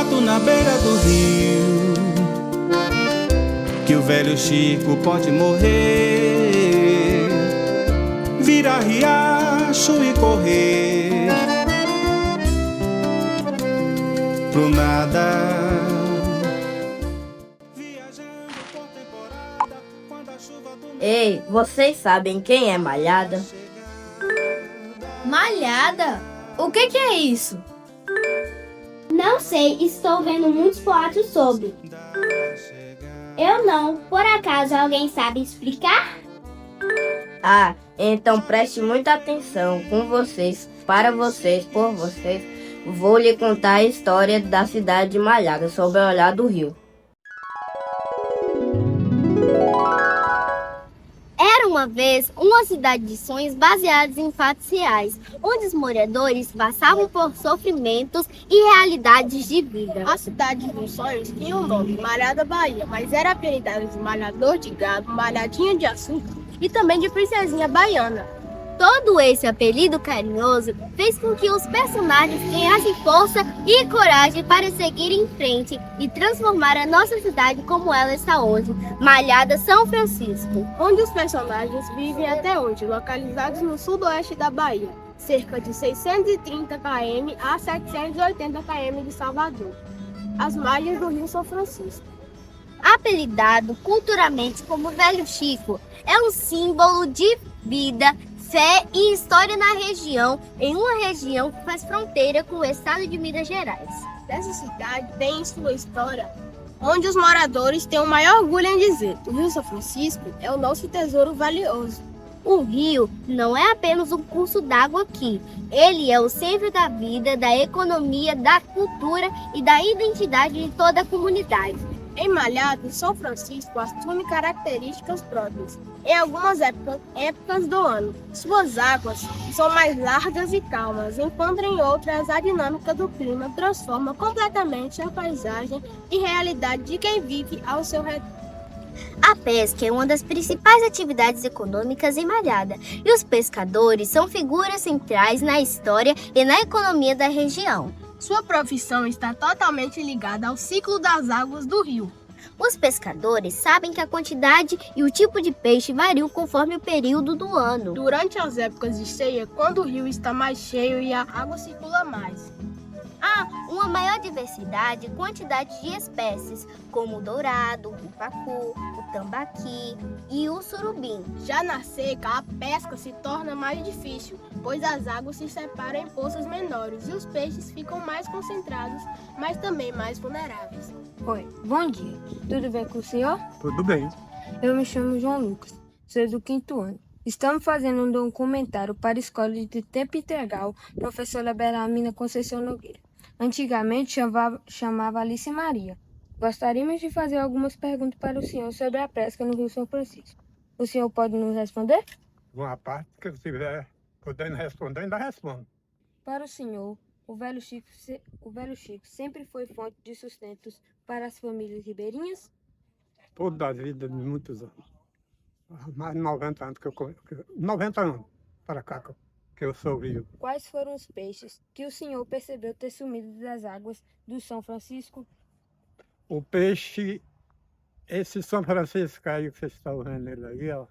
mato na beira do rio, que o velho Chico pode morrer, virar riacho e correr pro nada. Ei, vocês sabem quem é Malhada? Malhada? O que é isso? Não sei, estou vendo muitos boatos sobre. Eu não. Por acaso alguém sabe explicar? Ah, então preste muita atenção com vocês, para vocês, por vocês. Vou lhe contar a história da cidade de Malhada, sob o olhar do rio. Era uma vez uma cidade de sonhos baseados em fatos reais, onde os moradores passavam por sofrimentos e realidades de vida. A cidade dos sonhos tinha o nome Malhada Bahia, mas era apelidada de Malhador de Gado, Malhadinha de Açúcar e também de Princesinha Baiana. Todo esse apelido carinhoso fez com que os personagens ganhassem força e coragem para seguir em frente e transformar a nossa cidade como ela está hoje, Malhada São Francisco. Onde os personagens vivem até hoje, localizados no sudoeste da Bahia, cerca de 630 km a 780 km de Salvador, às margens do Rio São Francisco. Apelidado culturalmente como Velho Chico, é um símbolo de vida, fé e história na região, em uma região que faz fronteira com o estado de Minas Gerais. Dessa cidade tem sua história, onde os moradores têm o maior orgulho em dizer: o Rio São Francisco é o nosso tesouro valioso. O rio não é apenas um curso d'água aqui, ele é o centro da vida, da economia, da cultura e da identidade de toda a comunidade. Em Malhada, São Francisco assume características próprias em algumas épocas do ano. Suas águas são mais largas e calmas, enquanto em outras a dinâmica do clima transforma completamente a paisagem e realidade de quem vive ao seu redor. A pesca é uma das principais atividades econômicas em Malhada, e os pescadores são figuras centrais na história e na economia da região. Sua profissão está totalmente ligada ao ciclo das águas do rio. Os pescadores sabem que a quantidade e o tipo de peixe variam conforme o período do ano. Durante as épocas de cheia, quando o rio está mais cheio e a água circula mais, há uma maior diversidade e quantidade de espécies, como o dourado, o pacu, o tambaqui e o surubim. Já na seca, a pesca se torna mais difícil, pois as águas se separam em poças menores e os peixes ficam mais concentrados, mas também mais vulneráveis. Oi, bom dia. Tudo bem com o senhor? Tudo bem. Eu me chamo João Lucas, sou do 5º ano. Estamos fazendo um documentário para a Escola de Tempo Integral, professora Belamina Conceição Nogueira. Antigamente chamava Alice Maria. Gostaríamos de fazer algumas perguntas para o senhor sobre a pesca no Rio São Francisco. O senhor pode nos responder? Uma parte que eu estiver podendo responder, ainda respondo. Para o senhor, o Velho Chico sempre foi fonte de sustentos para as famílias ribeirinhas? Toda a vida de muitos anos. Há mais de 90 anos 90 anos para cá que eu sou vivo. Quais foram os peixes que o senhor percebeu ter sumido das águas do São Francisco? O peixe, esse São Francisco aí que vocês estão vendo ele aí, ó.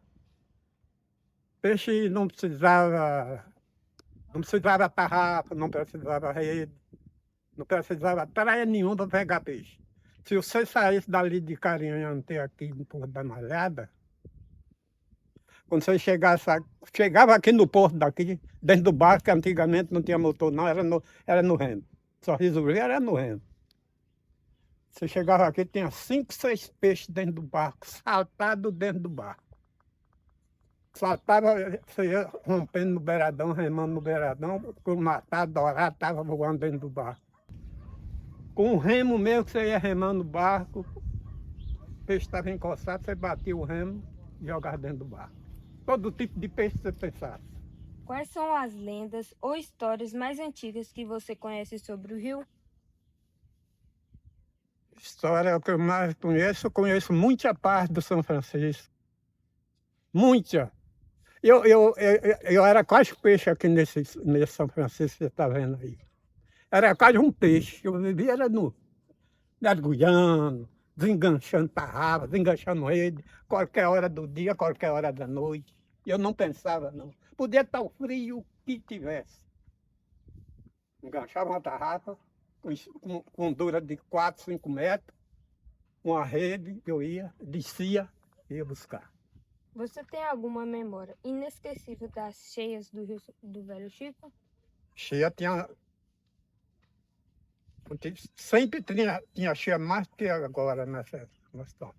Peixe não precisava tarrafa, não precisava rede, não precisava praia nenhuma para pegar peixe. Se você saísse dali de Carinhão até aqui no Porto da Malhada, quando você chegava aqui no porto daqui, dentro do barco, que antigamente não tinha motor não, era no remo. Sorriso Rio era no remo. Você chegava aqui, tinha 5, 6 peixes dentro do barco, saltado dentro do barco. Saltava, você ia rompendo no beiradão, remando no beiradão, com o matado, dourado, estava voando dentro do barco. Com o remo mesmo, que você ia remando no barco, o peixe estava encostado, você batia o remo e jogava dentro do barco. Todo tipo de peixe que você pensasse. Quais são as lendas ou histórias mais antigas que você conhece sobre o rio? História que eu mais conheço, eu conheço muita parte do São Francisco. Muita. Eu era quase peixe aqui nesse São Francisco que você está vendo aí. Era quase um peixe. Eu vivia era mergulhando, desenganchando tarrafa, desenganchando rede, qualquer hora do dia, qualquer hora da noite. Eu não pensava, não. Podia estar o frio que tivesse. Enganchava uma tarrafa com dura de 4, 5 metros, uma rede, eu ia, descia, ia buscar. Você tem alguma memória inesquecível das cheias do Rio do Velho Chico? Cheia sempre tinha cheia mais que agora nessa situação.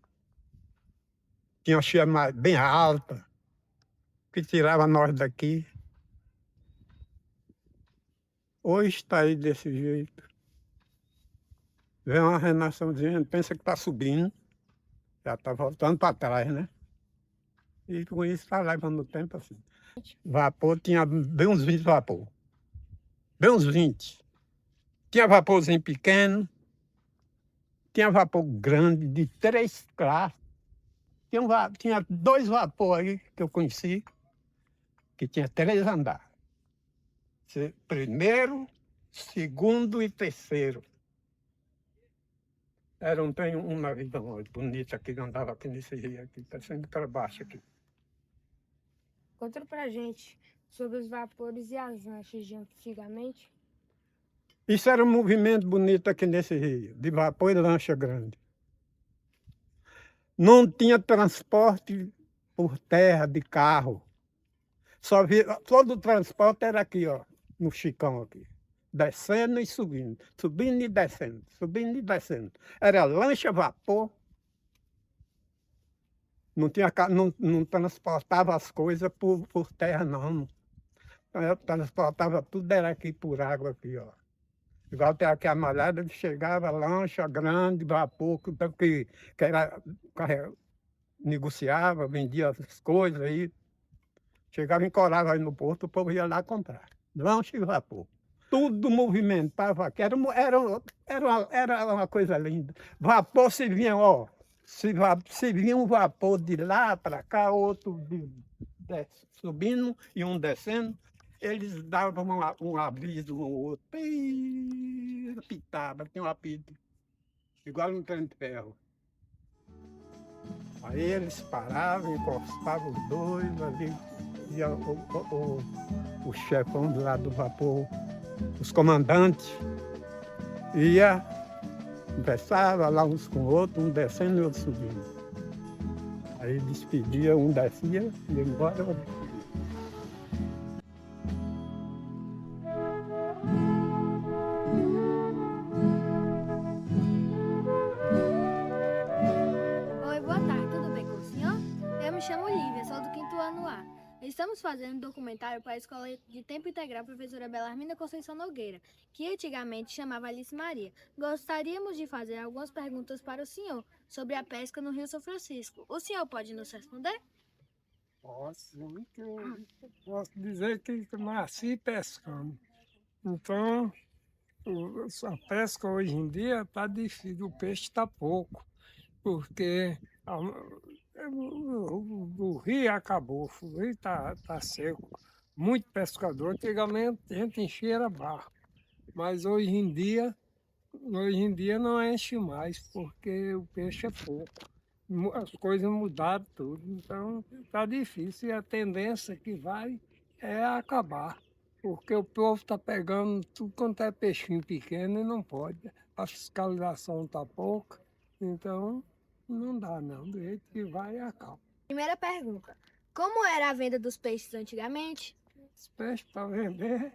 Tinha cheia mais, bem alta, que tirava nós daqui. Hoje está aí desse jeito. Vem uma renaçãozinha, a gente pensa que está subindo, já está voltando para trás, né? E com isso está levando o tempo assim. Vapor tinha bem uns 20 vapor. Bem uns 20. Tinha vaporzinho pequeno, tinha vapor grande, de 3 classes. Tinha 2 vapores aí que eu conheci, que tinha 3 andares. Primeiro, segundo e terceiro. Era um navio bonito aqui, que andava aqui nesse rio aqui, tá sempre para baixo aqui. Conta pra gente sobre os vapores e as lanchas de antigamente. Isso era um movimento bonito aqui nesse rio, de vapor e lancha grande. Não tinha transporte por terra, de carro. Todo o transporte era aqui, ó, no Chicão aqui. Descendo e subindo, subindo e descendo, subindo e descendo. Era lancha, vapor. Não transportava as coisas por terra, não. Transportava tudo, era aqui por água, aqui, ó. Igual tem aqui a Malhada, chegava lancha grande, vapor, que era, negociava, vendia as coisas aí. Chegava em Corava aí no porto, o povo ia lá comprar. Lancha e vapor. Tudo movimentava aqui. Era uma coisa linda. Vapor se vinha, ó. Se vinha um vapor de lá para cá, outro subindo e um descendo, eles davam um aviso um ao outro. Pitava, tinha um apito. Igual um trem de ferro. Aí eles paravam, encostavam os dois ali. E o chefão do lado do vapor, os comandantes, ia, conversava lá uns com o outro, um descendo e outro subindo. Aí despedia, um descia, ia embora, outro descia. Oi, boa tarde, tudo bem com o senhor? Eu me chamo Lívia, sou do 5º ano A. Estamos fazendo um documentário para a Escola de Tempo Integral Professora Belarmina Conceição Nogueira, que antigamente chamava Alice Maria. Gostaríamos de fazer algumas perguntas para o senhor sobre a pesca no Rio São Francisco. O senhor pode nos responder? Posso, que eu posso dizer que nasci pescando. Então, a pesca hoje em dia está difícil, o peixe está pouco, porque o rio acabou, o rio está seco. Muito pescador, antigamente a gente enchia a barco, mas hoje em dia não enche mais, porque o peixe é pouco. As coisas mudaram tudo, então está difícil e a tendência que vai é acabar, porque o povo está pegando tudo quanto é peixinho pequeno e não pode, a fiscalização está pouca, então não dá não, do jeito que vai acaba. Primeira pergunta: como era a venda dos peixes antigamente? Os peixes para vender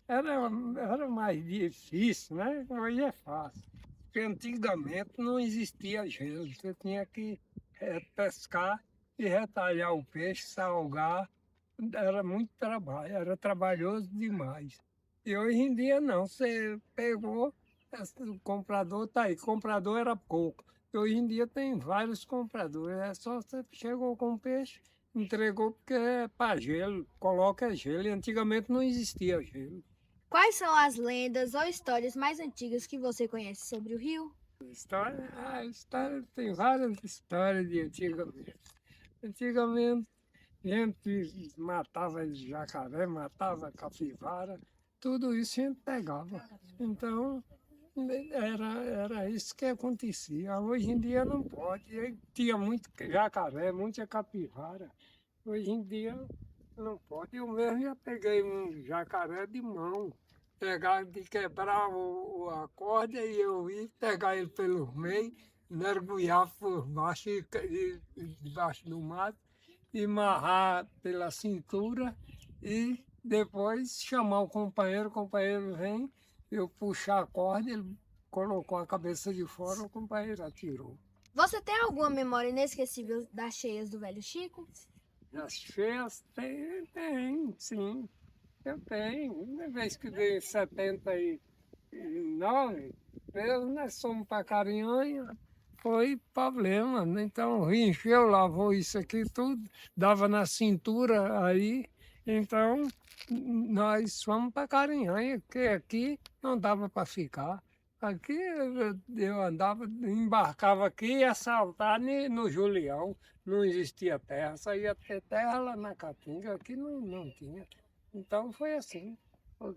era mais difícil, né? Hoje é fácil. Porque antigamente não existia gelo, você tinha que pescar e retalhar o peixe, salgar, era muito trabalho, era trabalhoso demais. E hoje em dia não, você pegou, o comprador está aí, comprador era pouco. E hoje em dia tem vários compradores, é só você chegou com o peixe, entregou porque é para gelo, coloca gelo, e antigamente não existia gelo. Quais são as lendas ou histórias mais antigas que você conhece sobre o rio? História, tem várias histórias de antigamente. Antigamente, a gente matava jacaré, matava capivara, tudo isso a gente pegava. Então, era isso que acontecia. Hoje em dia não pode. E tinha muito jacaré, muita capivara. Hoje em dia não pode. Eu mesmo já peguei um jacaré de mão. Pegar, de quebrar a corda e eu ir pegar ele pelo meio, mergulhar por baixo, debaixo do mato, e amarrar pela cintura e depois chamar o companheiro vem, eu puxar a corda, ele colocou a cabeça de fora, o companheiro atirou. Você tem alguma memória inesquecível das cheias do Velho Chico? As cheias tem, sim. Eu tenho. Uma vez que dei 79, nós fomos para Carinhanha, foi problema. Então, encheu, lavou isso aqui tudo, dava na cintura aí. Então, nós fomos para Carinhanha, porque aqui não dava para ficar. Aqui eu andava, embarcava aqui e ia saltar no Julião. Não existia terra, só ia ter terra lá na Caatinga, aqui não tinha. Então foi assim. Foi.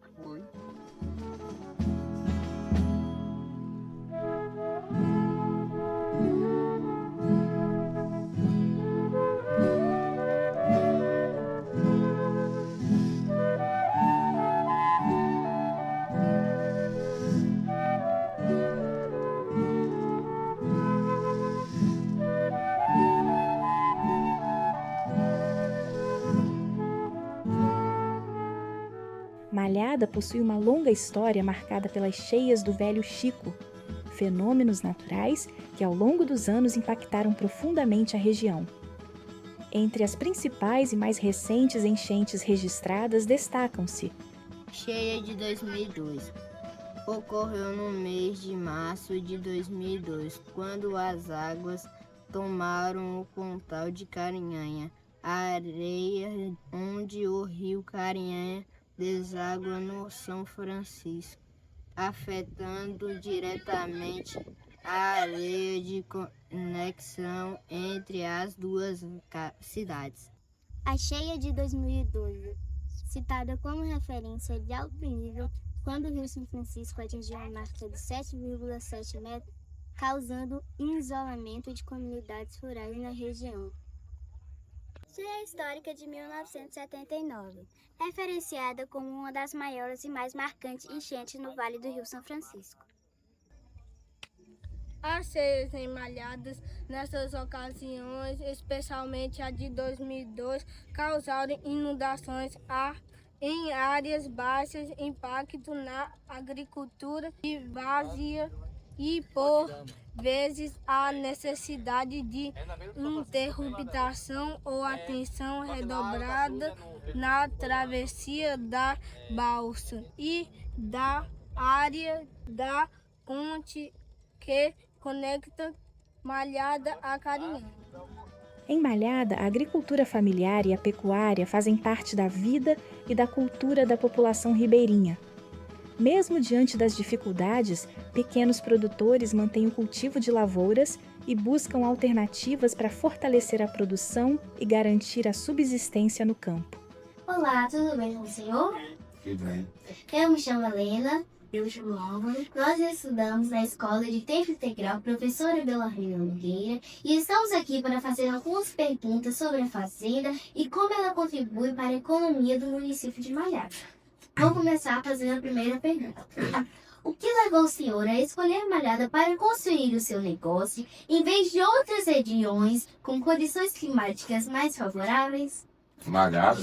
Malhada possui uma longa história marcada pelas cheias do Velho Chico, fenômenos naturais que ao longo dos anos impactaram profundamente a região. Entre as principais e mais recentes enchentes registradas destacam-se Cheia de 2002. Ocorreu no mês de março de 2002, quando as águas tomaram o pontal de Carinhanha, a areia onde o rio Carinhanha deságua no São Francisco, afetando diretamente a areia de conexão entre as duas cidades. A cheia de 2012, citada como referência de alto nível, quando o Rio São Francisco atingiu a marca de 7,7 metros, causando isolamento de comunidades rurais na região. Cheia histórica de 1979, referenciada como uma das maiores e mais marcantes enchentes no Vale do Rio São Francisco. As cheias em Malhadas, nessas ocasiões, especialmente a de 2002, causaram inundações em áreas baixas, impacto na agricultura e várzea e, por vezes, a necessidade de interrupção ou atenção redobrada na travessia da balsa e da área da ponte que conecta Malhada a Carinhanha. Em Malhada, a agricultura familiar e a pecuária fazem parte da vida e da cultura da população ribeirinha. Mesmo diante das dificuldades, pequenos produtores mantêm o cultivo de lavouras e buscam alternativas para fortalecer a produção e garantir a subsistência no campo. Olá, tudo bem com o senhor? Tudo bem. Eu me chamo Helena. Eu me chamo Álvaro. Nós estudamos na Escola de Tempo Integral Professora Belarmina Nogueira e estamos aqui para fazer algumas perguntas sobre a fazenda e como ela contribui para a economia do município de Malhada. Vou começar fazendo a primeira pergunta. O que levou o senhor a escolher Malhada para construir o seu negócio em vez de outras regiões com condições climáticas mais favoráveis? Malhada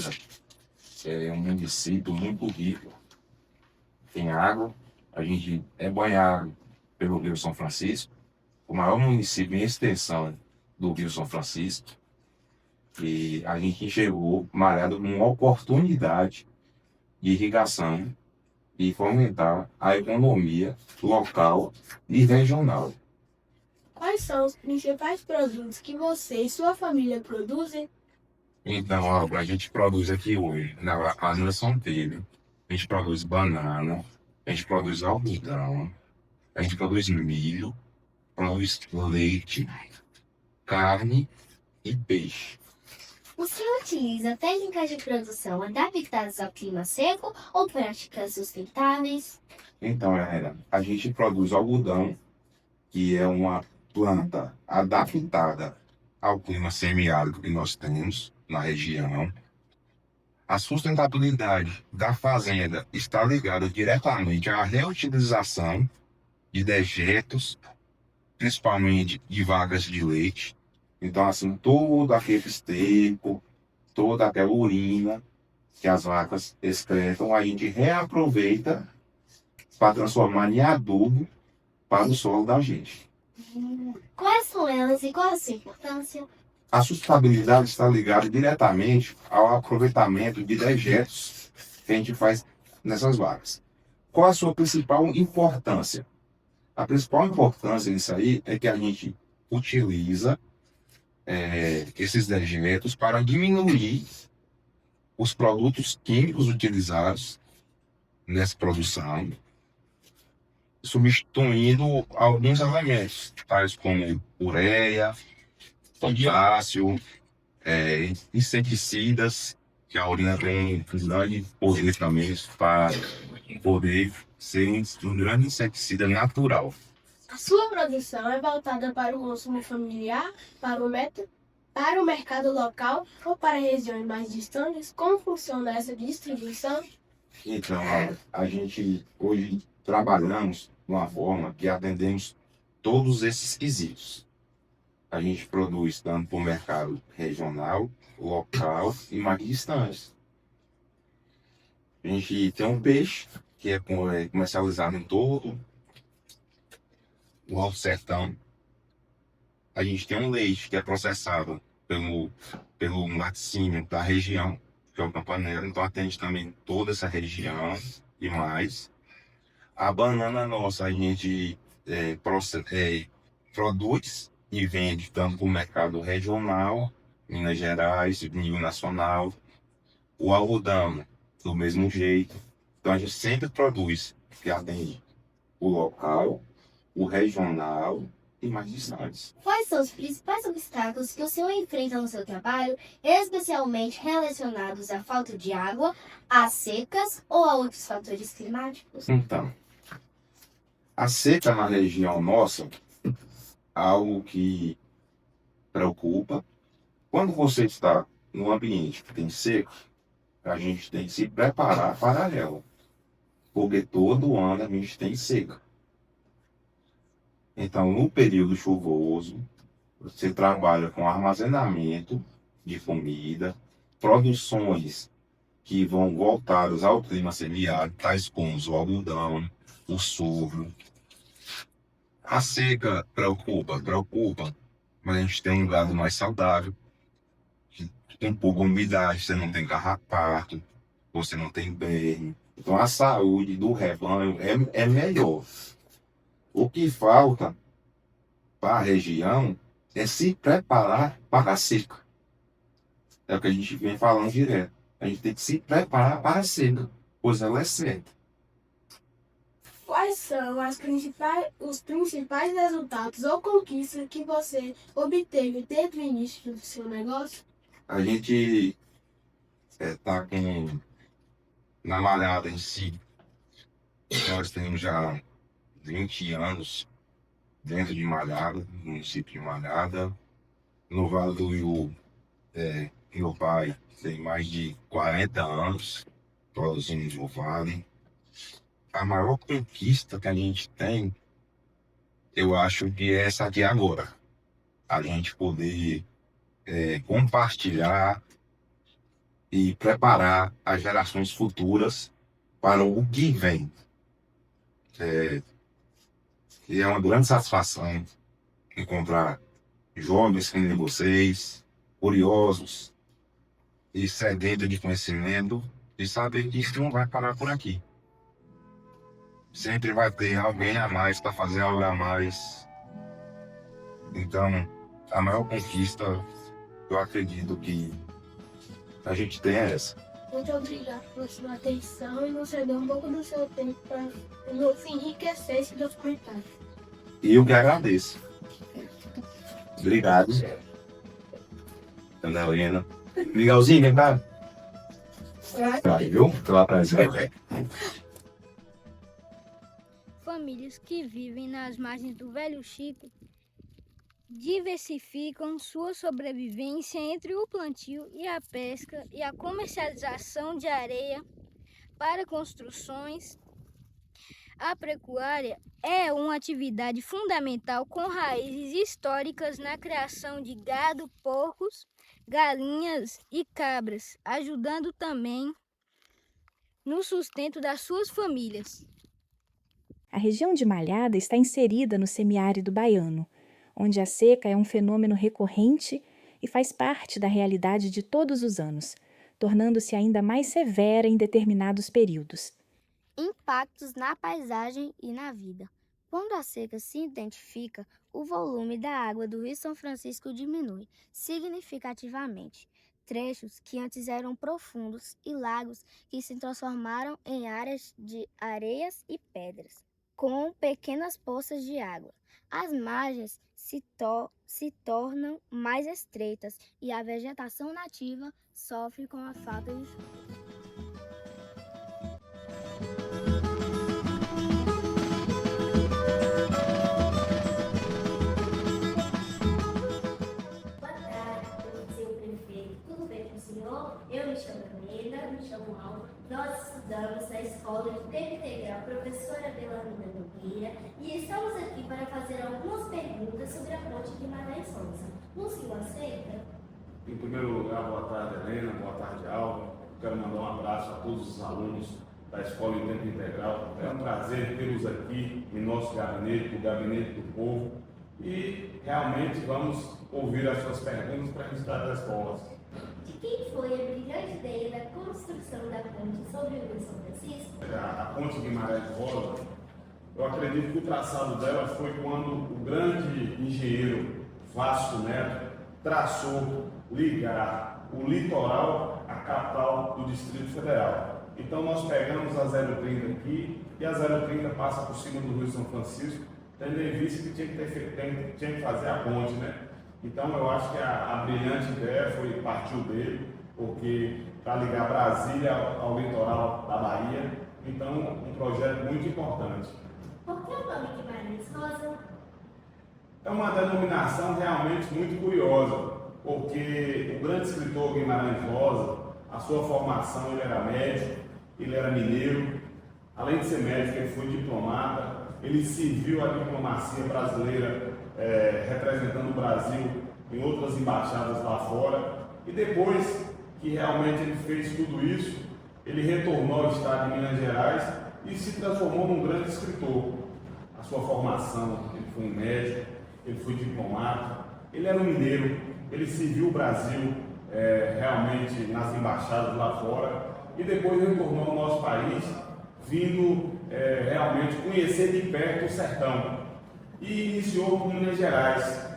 é um município muito rico. Tem água, a gente é banhado pelo Rio São Francisco, o maior município em extensão do Rio São Francisco. E a gente enxergou Malhada como uma oportunidade de irrigação e fomentar a economia local e regional. Quais são os principais produtos que você e sua família produzem? Então, a gente produz aqui hoje, na Fazenda São Pedro, a gente produz banana, a gente produz algodão, a gente produz milho, produz leite, carne e peixe. O senhor utiliza técnicas de produção adaptadas ao clima seco ou práticas sustentáveis? Então, Helena, a gente produz algodão, que é uma planta adaptada ao clima semiárido que nós temos na região. A sustentabilidade da fazenda está ligada diretamente à reutilização de dejetos, principalmente de vagas de leite. Então, assim, todo aquele esterco, toda aquela urina que as vacas excretam, a gente reaproveita para transformar em adubo para o solo da gente. Quais são elas e qual a sua importância? A sustentabilidade está ligada diretamente ao aproveitamento de dejetos que a gente faz nessas vacas. Qual a sua principal importância? A principal importância disso aí é que a gente utiliza esses dejetos para diminuir os produtos químicos utilizados nessa produção, substituindo alguns elementos, tais como ureia, potássio, inseticidas, que a urina tem um grande poder também para poder ser um grande inseticida natural. A sua produção é voltada para o consumo familiar, para o mercado local ou para regiões mais distantes? Como funciona essa distribuição? Então, a gente hoje trabalhamos de uma forma que atendemos todos esses quesitos. A gente produz tanto para o mercado regional, local e mais distante. A gente tem um peixe que é comercializado em todo o Alto Sertão. A gente tem um leite que é processado pelo laticínio da região, que é o Campanella, então atende também toda essa região e mais. A banana nossa a gente produz e vende tanto para o mercado regional, Minas Gerais, nível nacional. O algodão, do mesmo jeito. Então a gente sempre produz, que atende o local, o regional e mais distantes. Quais são os principais obstáculos que o senhor enfrenta no seu trabalho, especialmente relacionados à falta de água, às secas ou a outros fatores climáticos? Então, a seca na região nossa é algo que preocupa. Quando você está num ambiente que tem seca, a gente tem que se preparar para ela, porque todo ano a gente tem seca. Então, no período chuvoso, você trabalha com armazenamento de comida, produções que vão voltadas ao clima semiárido, tais como o algodão, o sorgo. A seca preocupa, mas a gente tem um gado mais saudável, tem pouca umidade, você não tem carrapato, você não tem berne. Então a saúde do rebanho é melhor. O que falta para a região é se preparar para a seca. É o que a gente vem falando direto. A gente tem que se preparar para a seca, pois ela é certa. Quais são os principais resultados ou conquistas que você obteve desde o início do seu negócio? A gente está na Malhada em si. Nós temos já 20 anos dentro de Malhada, no município de Malhada. No Vale do Iú, meu pai tem mais de 40 anos produzindo no Vale. A maior conquista que a gente tem, eu acho que é essa aqui agora. A gente poder compartilhar e preparar as gerações futuras para o que vem. E é uma grande satisfação encontrar jovens que nem vocês, curiosos e sedentos de conhecimento, e saber que isso não vai parar por aqui. Sempre vai ter alguém a mais para fazer algo a mais. Então, a maior conquista, eu acredito que a gente tem é essa. Muito obrigado pela sua atenção e nos ceder um pouco do seu tempo para nos enriquecer esse documentário. E eu que agradeço. Obrigado, Ana Helena. Miguelzinho, vem cá. Aí, viu? Pela presença. Famílias que vivem nas margens do Velho Chico diversificam sua sobrevivência entre o plantio e a pesca e a comercialização de areia para construções. A pecuária é uma atividade fundamental com raízes históricas na criação de gado, porcos, galinhas e cabras, ajudando também no sustento das suas famílias. A região de Malhada está inserida no semiárido baiano, onde a seca é um fenômeno recorrente e faz parte da realidade de todos os anos, tornando-se ainda mais severa em determinados períodos. Impactos na paisagem e na vida. Quando a seca se intensifica, o volume da água do Rio São Francisco diminui significativamente. Trechos que antes eram profundos e lagos que se transformaram em áreas de areias e pedras, com pequenas poças de água. As margens se tornam mais estreitas e a vegetação nativa sofre com a falta de chuva. Eu me chamo Camila, me chamo Alva. Nós estudamos na Escola de Tempo Integral Professora Belarmina Nogueira e estamos aqui para fazer algumas perguntas sobre a Ponte Guimarães Rosa. Lúcio, aceita? Em primeiro lugar, boa tarde, Helena, boa tarde, Alva. Quero mandar um abraço a todos os alunos da Escola de Tempo Integral. É um prazer tê-los aqui em nosso gabinete, o Gabinete do Povo, e realmente vamos ouvir as suas perguntas para a gente dar respostas. De quem foi a brilhante ideia da construção da ponte sobre o Rio São Francisco? A Ponte Guimarães Rosa, eu acredito que o traçado dela foi quando o grande engenheiro Vasco Neto traçou ligar o litoral à capital do Distrito Federal. Então nós pegamos a 030 aqui e a 030 passa por cima do Rio São Francisco, tendo em vista que tinha que fazer a ponte, né? Então eu acho que a brilhante ideia partiu dele, porque para ligar Brasília ao litoral da Bahia, então um projeto muito importante. Por que o nome Guimarães Rosa? É uma denominação realmente muito curiosa, porque o grande escritor Guimarães Rosa, a sua formação, ele era médico, ele era mineiro, além de ser médico, ele foi diplomata, ele serviu a diplomacia brasileira representando o Brasil em outras embaixadas lá fora, e depois que realmente ele fez tudo isso, ele retornou ao estado de Minas Gerais e se transformou num grande escritor. A sua formação, ele foi um médico, ele foi diplomata, ele era um mineiro, ele serviu o Brasil realmente nas embaixadas lá fora, e depois retornou ao nosso país, vindo realmente conhecer de perto o sertão. E iniciou com Minas Gerais,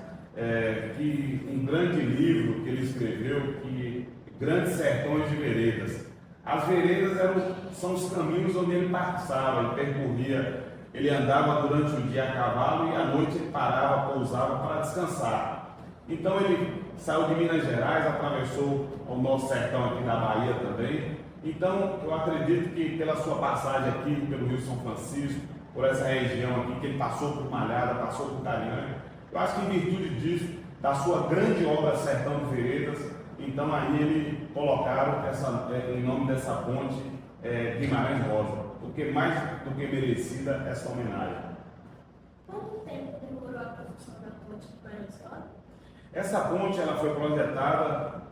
que um grande livro que ele escreveu, que Grandes Sertões de Veredas. As veredas são os caminhos onde ele passava, ele percorria, ele andava durante o dia a cavalo e à noite ele parava, pousava para descansar. Então ele saiu de Minas Gerais, atravessou o nosso sertão aqui da Bahia também. Então eu acredito que pela sua passagem aqui pelo Rio São Francisco, por essa região aqui, que ele passou por Malhada, passou por Carinhanha, eu acho que em virtude disso, da sua grande obra Sertão de Veredas, então aí ele colocaram em nome dessa ponte Guimarães Rosa, porque mais do que merecida essa homenagem. Quanto tempo demorou a construção da ponte Guimarães Rosa? Essa ponte ela foi projetada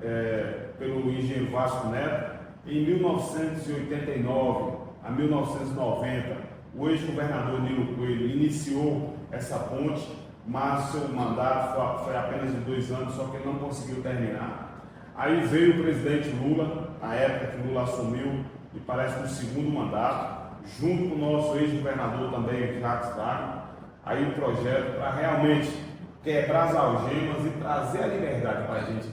pelo engenheiro Vasco Neto em 1989 a 1990. O ex-governador Nilo Coelho iniciou essa ponte, mas seu mandato foi apenas de 2 anos, só que ele não conseguiu terminar. Aí veio o presidente Lula, na época que Lula assumiu, e parece que no segundo mandato, junto com o nosso ex-governador também, Jacques Wagner, aí o projeto para realmente quebrar as algemas e trazer a liberdade para a gente.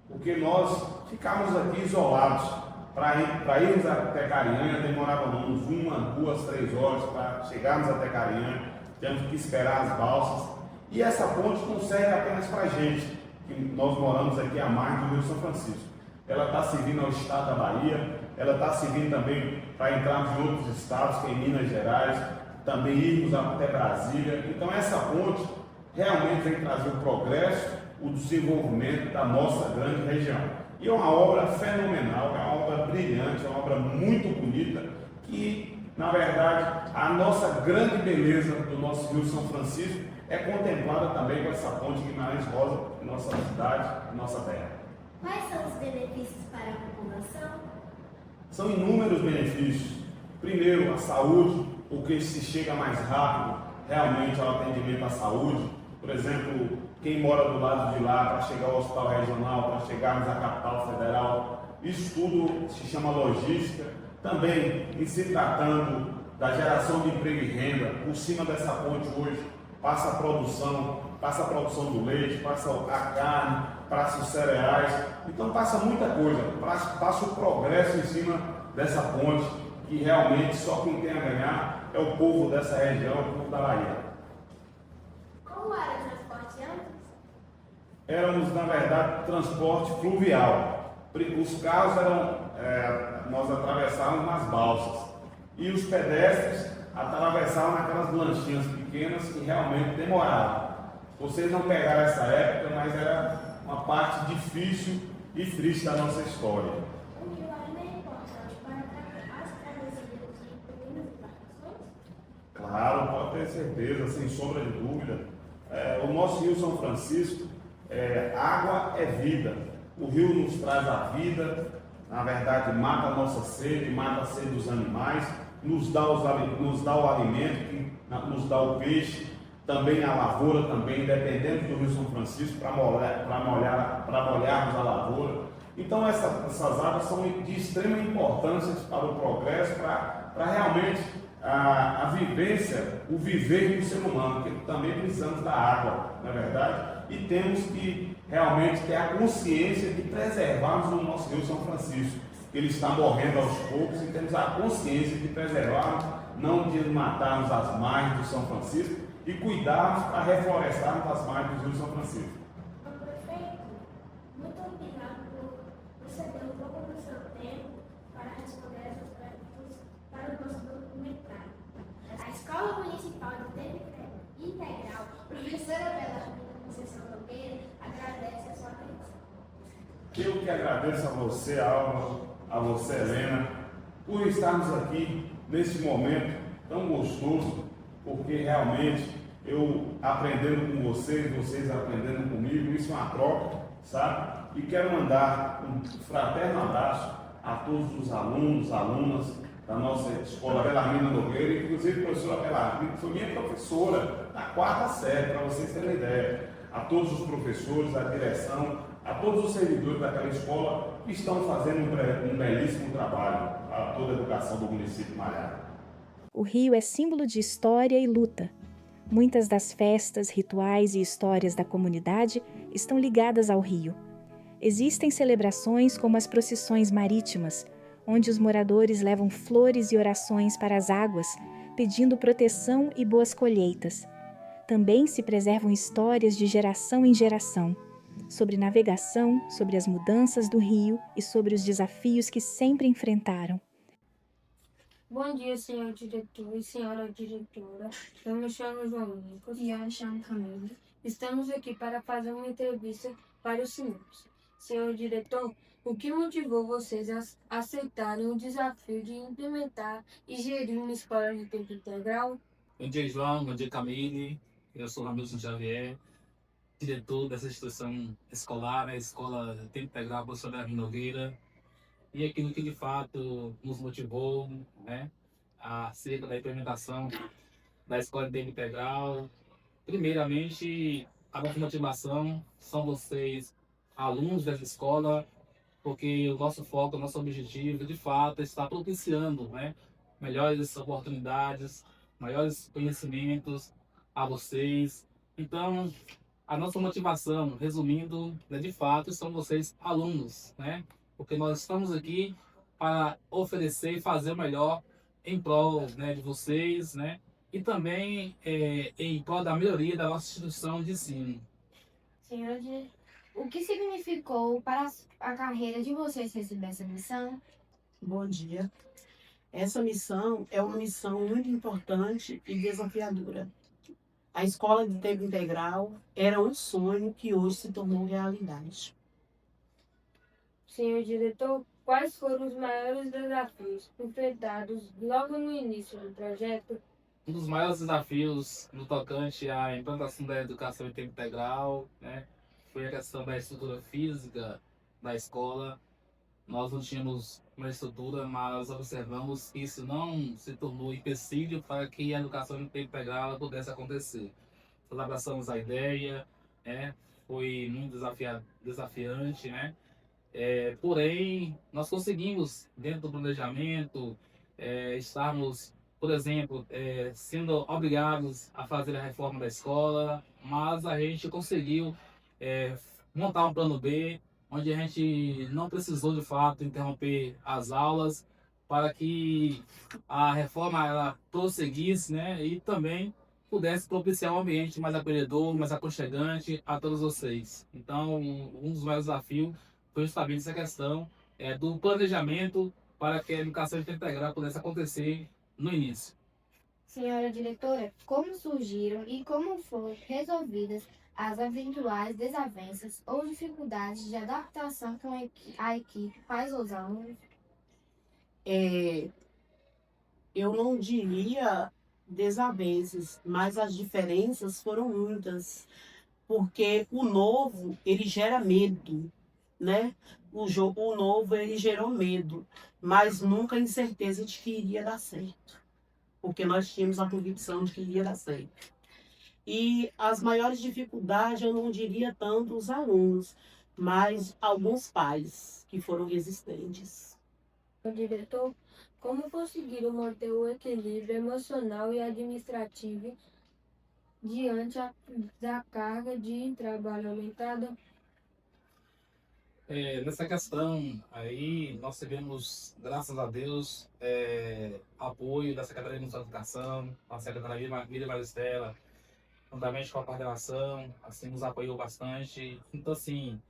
Porque nós ficamos aqui isolados. Para irmos até Carinhanha demorávamos 1, 2, 3 horas para chegarmos até Carinhanha, temos que esperar as balsas. E essa ponte não serve apenas para a gente, que nós moramos aqui à margem do Rio São Francisco, ela está servindo ao estado da Bahia, ela está servindo também para entrarmos em outros estados, que é em Minas Gerais, também irmos até Brasília. Então essa ponte realmente vem trazer o progresso, o desenvolvimento da nossa grande região. E é uma obra fenomenal, é uma obra brilhante, é uma obra muito bonita, que, na verdade, a nossa grande beleza do nosso Rio São Francisco é contemplada também com essa ponte Guimarães Rosa, em nossa cidade, em nossa terra. Quais são os benefícios para a população? São inúmeros benefícios. Primeiro, a saúde, porque se chega mais rápido realmente ao atendimento à saúde. Por exemplo, quem mora do lado de lá, para chegar ao hospital regional, para chegarmos à capital federal, isso tudo se chama logística. Também, em se tratando da geração de emprego e renda, por cima dessa ponte hoje, passa a produção do leite, passa a carne, passa os cereais, então passa muita coisa, passa o progresso em cima dessa ponte, que realmente só quem tem a ganhar é o povo dessa região, o povo da Bahia. Como era o transporte antes? Éramos, na verdade, transporte fluvial. Os carros nós atravessávamos nas balsas, e os pedestres atravessavam naquelas lanchinhas pequenas que realmente demoravam. Vocês não pegaram essa época, mas era uma parte difícil e triste da nossa história. O rio ainda é importante para as travessias de pequenas embarcações? Claro, pode ter certeza, sem sombra de dúvida. O nosso Rio São Francisco, água é vida. O rio nos traz a vida, na verdade mata a nossa sede, mata a sede dos animais, nos dá o alimento, nos dá o peixe, também a lavoura, também, dependendo do Rio São Francisco, para molharmos a lavoura. Então essas águas são de extrema importância para o progresso, para realmente a vivência, o viver do ser humano, porque também precisamos da água, não é verdade? E temos que realmente ter a consciência de preservarmos o nosso Rio São Francisco. Ele está morrendo aos poucos e temos a consciência de preservarmos, não de matarmos as margens do São Francisco e cuidarmos para reflorestarmos as margens do Rio São Francisco. Prefeito, muito obrigado por ceder um pouco do seu tempo para responder essas perguntas para o nosso documentário. A Escola Municipal de Tempo Integral, professora Belarmina Conceição Nogueira, agradece a sua atenção. Eu que agradeço a você, Alva, a você, Helena, por estarmos aqui nesse momento tão gostoso, porque realmente eu aprendendo com vocês, vocês aprendendo comigo, isso é uma troca, sabe? E quero mandar um fraterno abraço a todos os alunos, alunas da nossa escola Belarmina Nogueira, inclusive a professora Belarmina, que foi minha professora da 4ª série, para vocês terem ideia. A todos os professores, a direção, a todos os servidores daquela escola que estão fazendo um belíssimo trabalho a toda a educação do município de Malhada. O rio é símbolo de história e luta. Muitas das festas, rituais e histórias da comunidade estão ligadas ao rio. Existem celebrações como as procissões marítimas, onde os moradores levam flores e orações para as águas, pedindo proteção e boas colheitas. Também se preservam histórias de geração em geração, sobre navegação, sobre as mudanças do rio e sobre os desafios que sempre enfrentaram. Bom dia, senhor diretor e senhora diretora. Eu me chamo João Lucas. E eu me chamo Camila. Estamos aqui para fazer uma entrevista para os senhores. Senhor diretor, o que motivou vocês a aceitarem o desafio de implementar e gerir uma escola de tempo integral? Bom dia, João. Bom dia, Camille. Eu sou Ramilson Xavier, diretor dessa instituição escolar, a Escola Tempo Integral Professora Belarmina Nogueira. E aquilo que de fato nos motivou, né, acerca da implementação da Escola de Tempo Integral. Primeiramente, a nossa motivação são vocês, alunos dessa escola, porque o nosso foco, o nosso objetivo, de fato, está propiciando, né, melhores oportunidades, maiores conhecimentos a vocês. Então, a nossa motivação, resumindo, de fato, são vocês, alunos, né? Porque nós estamos aqui para oferecer e fazer o melhor em prol, né, de vocês, né? E também em prol da melhoria da nossa instituição de ensino. Senhor, o que significou para a carreira de vocês receber essa missão? Bom dia. Essa missão é uma missão muito importante e desafiadora. A escola de tempo integral era um sonho que hoje se tornou realidade. Senhor diretor, quais foram os maiores desafios enfrentados logo no início do projeto? Um dos maiores desafios no tocante à implantação da educação em tempo integral, né, foi a questão da estrutura física da escola. Nós não tínhamos uma estrutura, mas observamos que isso não se tornou empecilho para que a educação em tempo integral pudesse acontecer. Nós abraçamos a ideia, né, foi muito desafiante, né? Porém, nós conseguimos, dentro do planejamento, estarmos, por exemplo, sendo obrigados a fazer a reforma da escola, mas a gente conseguiu montar um plano B, onde a gente não precisou, de fato, interromper as aulas para que a reforma ela prosseguisse, né, e também pudesse propiciar um ambiente mais acolhedor, mais aconchegante a todos vocês. Então, um dos maiores desafios foi justamente essa questão do planejamento para que a educação integral pudesse acontecer no início. Senhora diretora, como surgiram e como foram resolvidas as eventuais desavenças ou dificuldades de adaptação com a equipe faz os alunos? Eu não diria desavenças, mas as diferenças foram muitas, porque o novo, ele gera medo, né? O novo, ele gerou medo, mas nunca a incerteza de que iria dar certo, porque nós tínhamos a convicção de que iria dar certo. E as maiores dificuldades, eu não diria tanto os alunos, mas alguns pais que foram resistentes. O diretor, como conseguiram manter o equilíbrio emocional e administrativo diante da carga de trabalho aumentada? Nessa questão aí, nós tivemos, graças a Deus, apoio da Secretaria de Educação, a Secretaria Miriam Maristela, juntamente com a coordenação, assim, nos apoiou bastante. Então, assim,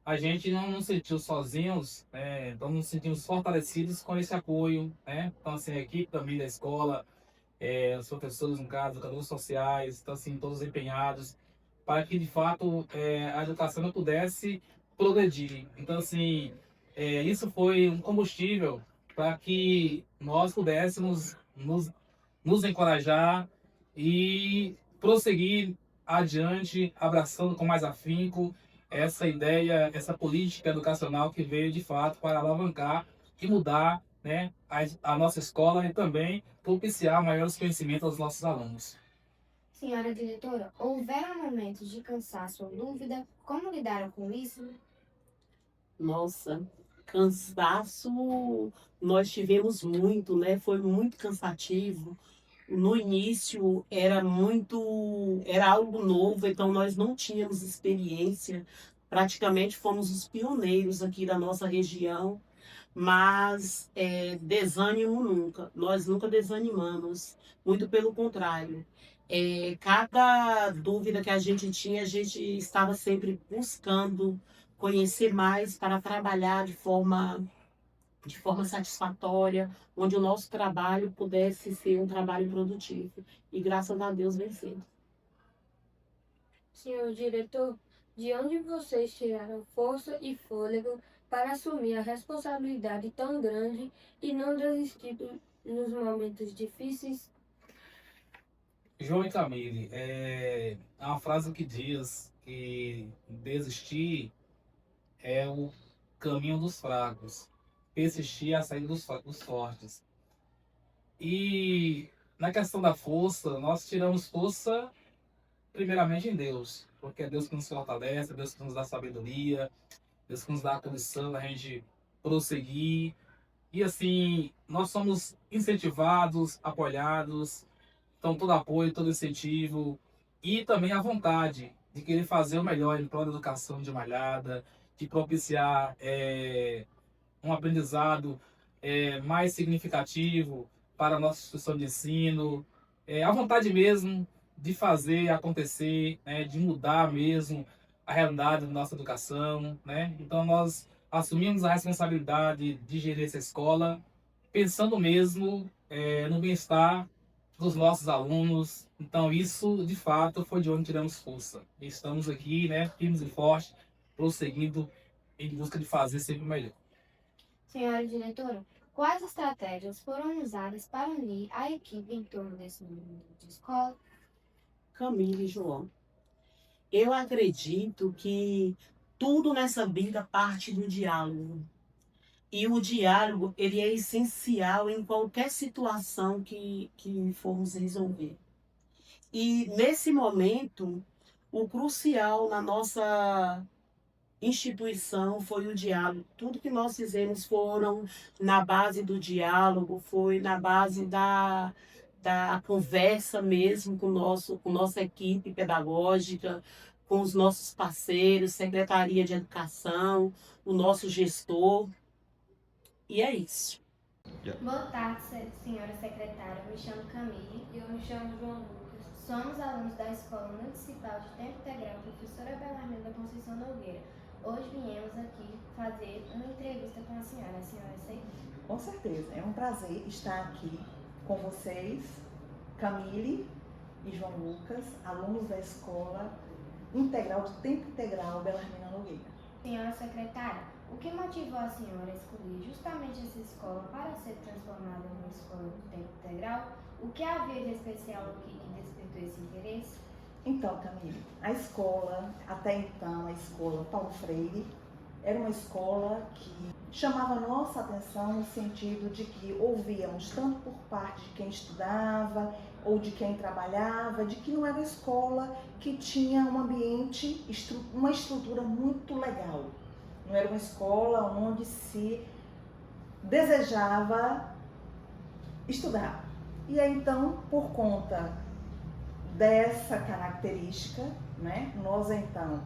a gente não nos sentiu sozinhos, né? Então nos sentimos fortalecidos com esse apoio, né? Então, assim, a equipe também da escola, os professores, no caso, educadores sociais, então, assim, todos empenhados para que, de fato, a educação não pudesse progredir. Então, assim, isso foi um combustível para que nós pudéssemos nos encorajar e prosseguir adiante, abraçando com mais afinco essa ideia, essa política educacional que veio de fato para alavancar e mudar, né, a nossa escola e também propiciar maiores conhecimentos aos nossos alunos. Senhora diretora, houveram momentos de cansaço ou dúvida? Como lidaram com isso? Nossa, cansaço nós tivemos muito, né? Foi muito cansativo. No início era algo novo, então nós não tínhamos experiência. Praticamente fomos os pioneiros aqui da nossa região, mas desânimo nunca. Nós nunca desanimamos, muito pelo contrário. Cada dúvida que a gente tinha, a gente estava sempre buscando conhecer mais para trabalhar de forma satisfatória, onde o nosso trabalho pudesse ser um trabalho produtivo. E graças a Deus vencendo. Senhor diretor, de onde vocês tiraram força e fôlego para assumir a responsabilidade tão grande e não desistir nos momentos difíceis? João e Camille, há uma frase que diz que desistir é o caminho dos fracos, persistir é a saída dos fortes. E na questão da força, nós tiramos força primeiramente em Deus, porque é Deus que nos fortalece, é Deus que nos dá sabedoria, Deus que nos dá a condição da gente prosseguir. E assim, nós somos incentivados, apoiados, então todo apoio, todo incentivo e também a vontade de querer fazer o melhor em prol da educação de Malhada, de propiciar um aprendizado mais significativo para a nossa instituição de ensino, a vontade mesmo de fazer acontecer, né, de mudar mesmo a realidade da nossa educação, né? Então nós assumimos a responsabilidade de gerir essa escola, pensando mesmo no bem-estar dos nossos alunos. Então isso, de fato, foi de onde tiramos força. E estamos aqui, né, firmes e fortes, prosseguindo em busca de fazer sempre melhor. Senhora diretora, quais estratégias foram usadas para unir a equipe em torno desse número de escola? Camille e João, eu acredito que tudo nessa vida parte do diálogo. E o diálogo, ele é essencial em qualquer situação que formos resolver. E nesse momento, o crucial na nossa instituição foi o diálogo. Tudo que nós fizemos foram na base do diálogo, foi na base da conversa mesmo com nossa equipe pedagógica, com os nossos parceiros, Secretaria de Educação, o nosso gestor. E é isso. Boa tarde, senhora secretária. Me chamo Camille. E eu me chamo João Lucas. Somos alunos da Escola Municipal de Tempo Integral Professora Belarmina Conceição Nogueira. Hoje viemos aqui fazer uma entrevista com a senhora. A senhora aceita? Com certeza. É um prazer estar aqui com vocês, Camille e João Lucas, alunos da Escola Integral de Tempo Integral Belarmina Nogueira. Senhora secretária, o que motivou a senhora a escolher justamente essa escola para ser transformada numa escola de tempo integral? O que havia de especial aqui que despertou esse interesse? Então, Camille, a escola, até então, a escola Paulo Freire, era uma escola que chamava a nossa atenção no sentido de que ouvíamos tanto por parte de quem estudava ou de quem trabalhava, de que não era uma escola que tinha um ambiente, uma estrutura muito legal. Não era uma escola onde se desejava estudar. E aí, então, por conta dessa característica, né, nós então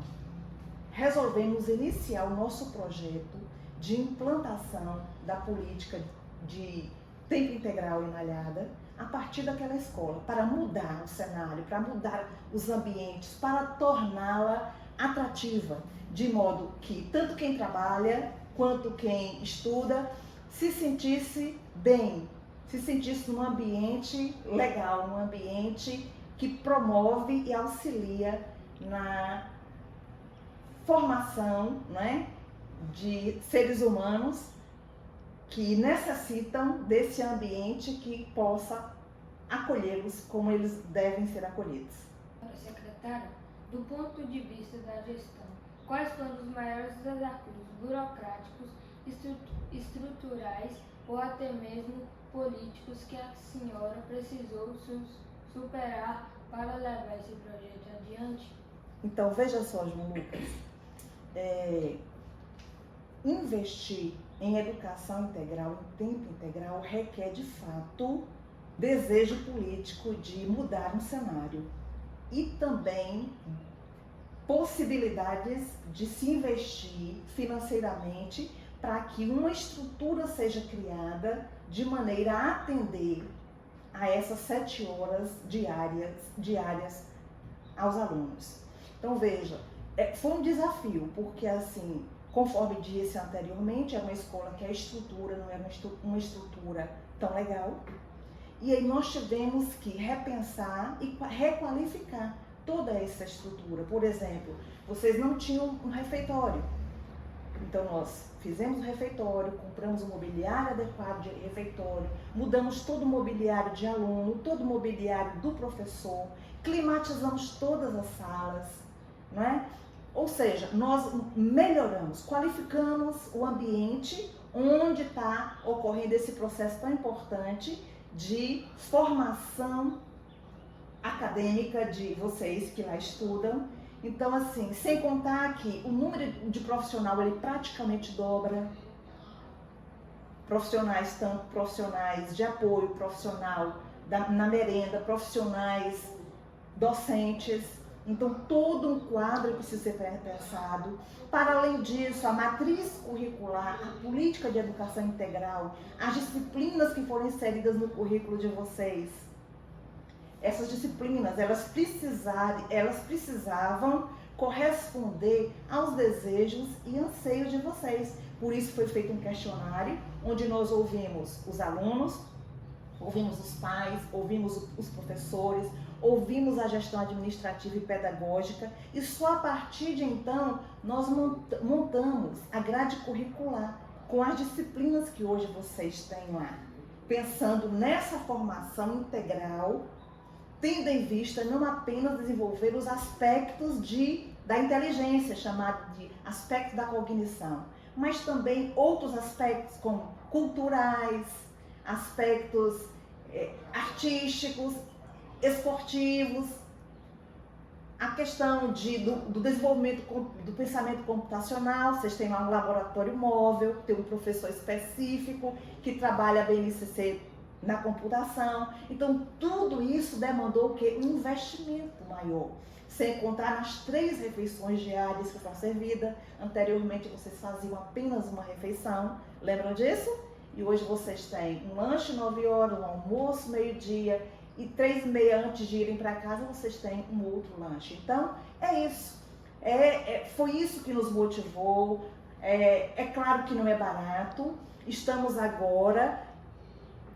resolvemos iniciar o nosso projeto de implantação da política de tempo integral em Malhada a partir daquela escola, para mudar o cenário, para mudar os ambientes, para torná-la atrativa, de modo que tanto quem trabalha quanto quem estuda se sentisse bem, se sentisse num ambiente legal, num ambiente que promove e auxilia na formação, né, de seres humanos que necessitam desse ambiente que possa acolhê-los como eles devem ser acolhidos. Secretária, do ponto de vista da gestão, quais foram os maiores desafios burocráticos, estruturais ou até mesmo políticos que a senhora precisou superar para levar esse projeto adiante? Então, veja só, João Lucas, investir em educação integral, em tempo integral, requer de fato desejo político de mudar um cenário e também possibilidades de se investir financeiramente para que uma estrutura seja criada de maneira a atender a essas 7 horas diárias aos alunos. Então veja, foi um desafio, porque assim, conforme disse anteriormente, é uma escola que a estrutura não era uma estrutura tão legal, e aí nós tivemos que repensar e requalificar toda essa estrutura. Por exemplo, vocês não tinham um refeitório, então nós fizemos o refeitório, compramos o mobiliário adequado de refeitório, mudamos todo o mobiliário de aluno, todo o mobiliário do professor, climatizamos todas as salas, não é? Ou seja, nós melhoramos, qualificamos o ambiente onde está ocorrendo esse processo tão importante de formação acadêmica de vocês que lá estudam. Então, assim, sem contar que o número de profissional, ele praticamente dobra. Profissionais, tanto profissionais de apoio, profissional na merenda, profissionais docentes. Então, todo um quadro precisa ser pensado. Para além disso, a matriz curricular, a política de educação integral, as disciplinas que foram inseridas no currículo de vocês. Essas disciplinas, elas precisavam corresponder aos desejos e anseios de vocês. Por isso foi feito um questionário, onde nós ouvimos os alunos, ouvimos os pais, ouvimos os professores, ouvimos a gestão administrativa e pedagógica, e só a partir de então nós montamos a grade curricular com as disciplinas que hoje vocês têm lá, pensando nessa formação integral, tendo em vista não apenas desenvolver os aspectos da inteligência, chamado de aspectos da cognição, mas também outros aspectos como culturais, aspectos artísticos, esportivos, a questão do desenvolvimento do pensamento computacional. Vocês têm lá um laboratório móvel, tem um professor específico que trabalha a BNCC na computação. Então, tudo isso demandou o quê? Um investimento maior. Sem contar nas 3 refeições diárias que são servidas. Anteriormente, vocês faziam apenas uma refeição. Lembram disso? E hoje vocês têm um lanche 9 horas, um almoço meio-dia, e 3h30 antes de irem para casa, vocês têm um outro lanche. Então, é isso. Foi isso que nos motivou. É claro que não é barato. Estamos agora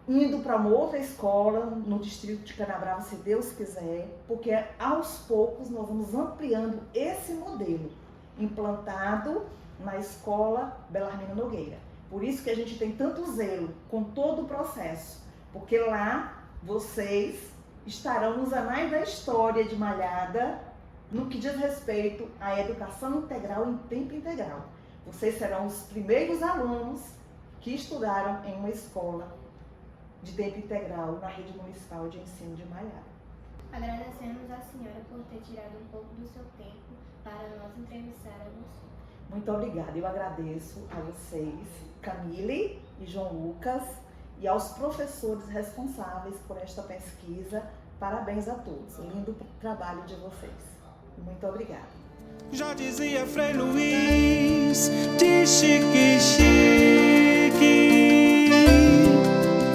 indo para uma outra escola no distrito de Canabrava, se Deus quiser, porque aos poucos nós vamos ampliando esse modelo implantado na escola Belarmino Nogueira. Por isso que a gente tem tanto zelo com todo o processo, porque lá vocês estarão nos anais da história de Malhada no que diz respeito à educação integral em tempo integral. Vocês serão os primeiros alunos que estudaram em uma escola de tempo integral na rede municipal de ensino de Malhada. Agradecemos à senhora por ter tirado um pouco do seu tempo para nós entrevistar a você. Muito obrigada. Eu agradeço a vocês, Camille e João Lucas, e aos professores responsáveis por esta pesquisa. Parabéns a todos. Lindo trabalho de vocês. Muito obrigada. Já dizia Frei Luiz, de chique, chique,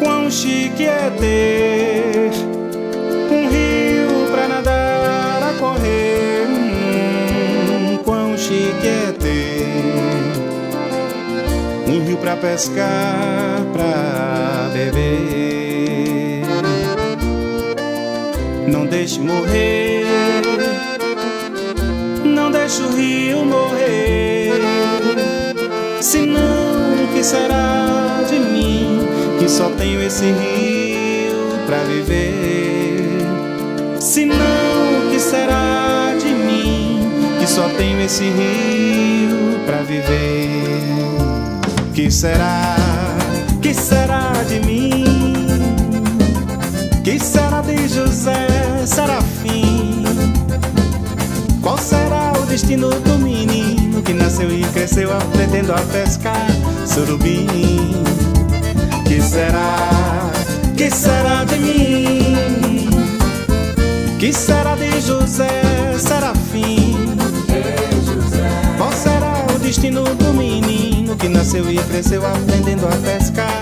quão chique é ter um rio pra nadar, a correr, quão chique é ter um rio pra pescar, pra beber. Não deixe morrer, não deixe o rio morrer, senão que será de mim, que só tenho esse rio pra viver. Senão que será de mim, que só tenho esse rio pra viver. Que será de mim? Que será de José Serafim? Qual será o destino do menino que nasceu e cresceu aprendendo a pescar surubim? Que será de mim? Que será de José Serafim? Qual será o destino do menino que nasceu e cresceu aprendendo a pescar